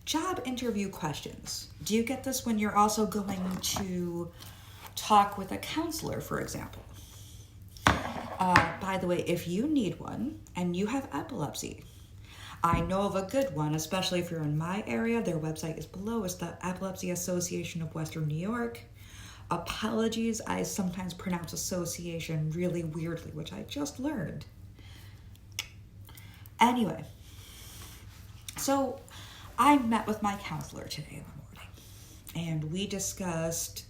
Job interview questions. Do you get this when you're also going to talk with a counselor, for example? By the way, if you need one and you have epilepsy, I know of a good one, especially if you're in my area. Their website is below. It's the Epilepsy Association of Western New York. Apologies, I sometimes pronounce association really weirdly, which I just learned. Anyway, so I met with my counselor today in the morning, and we discussed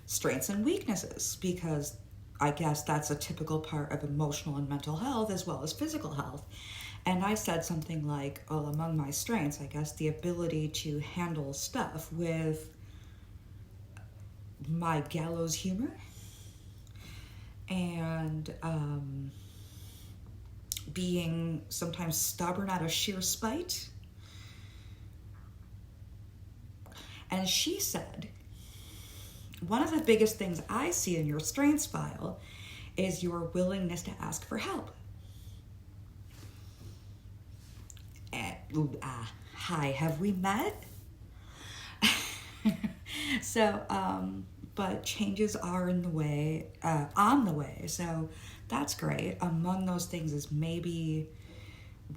strengths and weaknesses, because I guess that's a typical part of emotional and mental health as well as physical health. And I said something like, well, among my strengths, I guess the ability to handle stuff with my gallows humor and being sometimes stubborn out of sheer spite. And she said, one of the biggest things I see in your strengths file is your willingness to ask for help. Hi, have we met? So, but changes are on the way, so that's great. Among those things is maybe,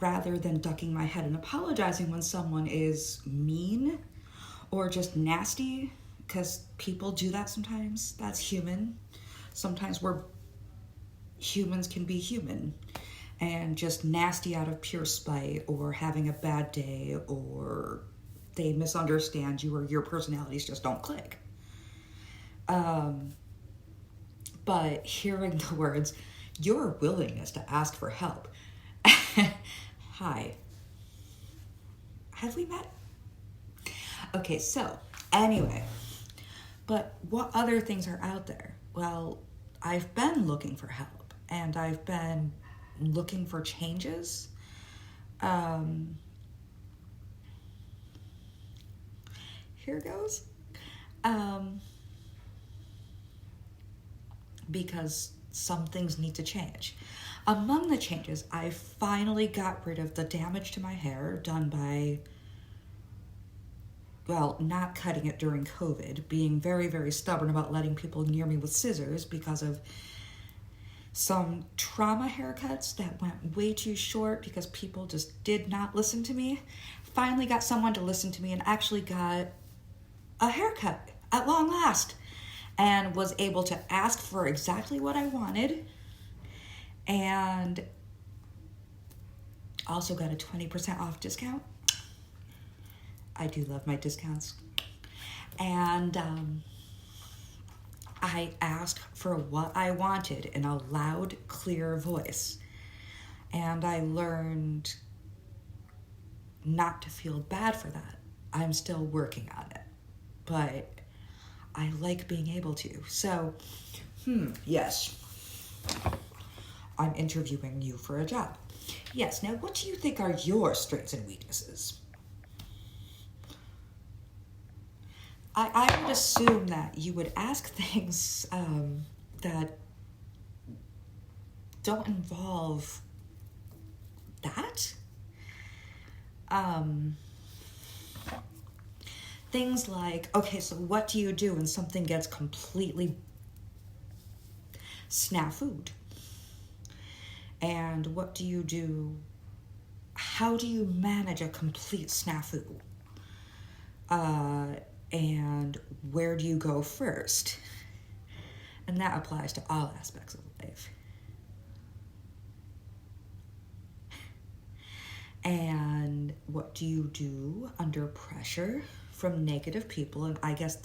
rather than ducking my head and apologizing when someone is mean or just nasty, because people do that sometimes, that's human. Sometimes humans can be human and just nasty out of pure spite, or having a bad day, or they misunderstand you, or your personalities just don't click. But hearing the words, your willingness to ask for help. Hi. Have we met? Okay, so anyway, but what other things are out there? Well, I've been looking for help, and I've been looking for changes. Here goes. Because some things need to change. Among the changes, I finally got rid of the damage to my hair done by, well, not cutting it during COVID, being very, very stubborn about letting people near me with scissors because of some trauma haircuts that went way too short because people just did not listen to me. Finally got someone to listen to me and actually got a haircut at long last, and was able to ask for exactly what I wanted, and also got a 20% off discount. I do love my discounts. And I asked for what I wanted in a loud, clear voice. And I learned not to feel bad for that. I'm still working on it, but I like being able to. So, yes, I'm interviewing you for a job. Yes, now what do you think are your strengths and weaknesses? I would assume that you would ask things that don't involve that. Things like, okay, so what do you do when something gets completely snafu'd? And what do you do? How do you manage a complete snafu? And where do you go first? And that applies to all aspects of life. And what do you do under pressure from negative people? And I guess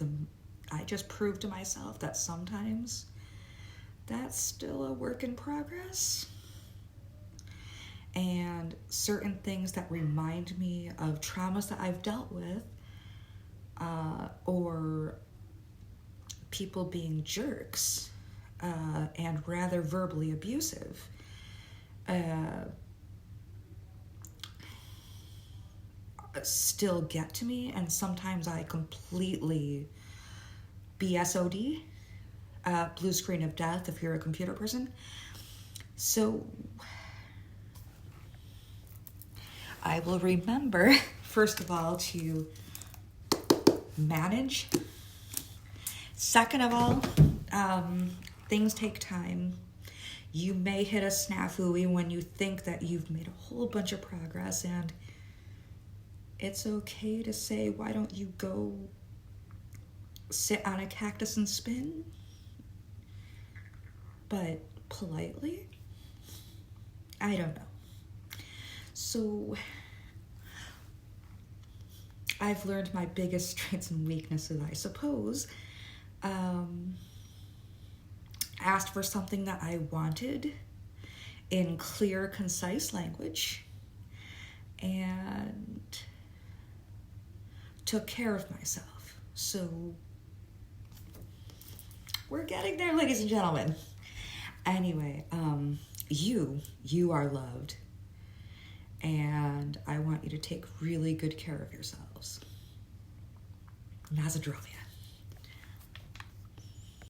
I just proved to myself that sometimes that's still a work in progress. And certain things that remind me of traumas that I've dealt with, or people being jerks and rather verbally abusive. Still get to me, and sometimes I completely BSOD, blue screen of death if you're a computer person. So I will remember, first of all, to manage. Second of all, things take time. You may hit a snafu when you think that you've made a whole bunch of progress, and it's okay to say, why don't you go sit on a cactus and spin? But politely? I don't know. So I've learned my biggest strengths and weaknesses, I suppose. Asked for something that I wanted in clear, concise language, and took care of myself. So we're getting there, ladies and gentlemen. Anyway, you are loved, and I want you to take really good care of yourselves. Nazadrovia.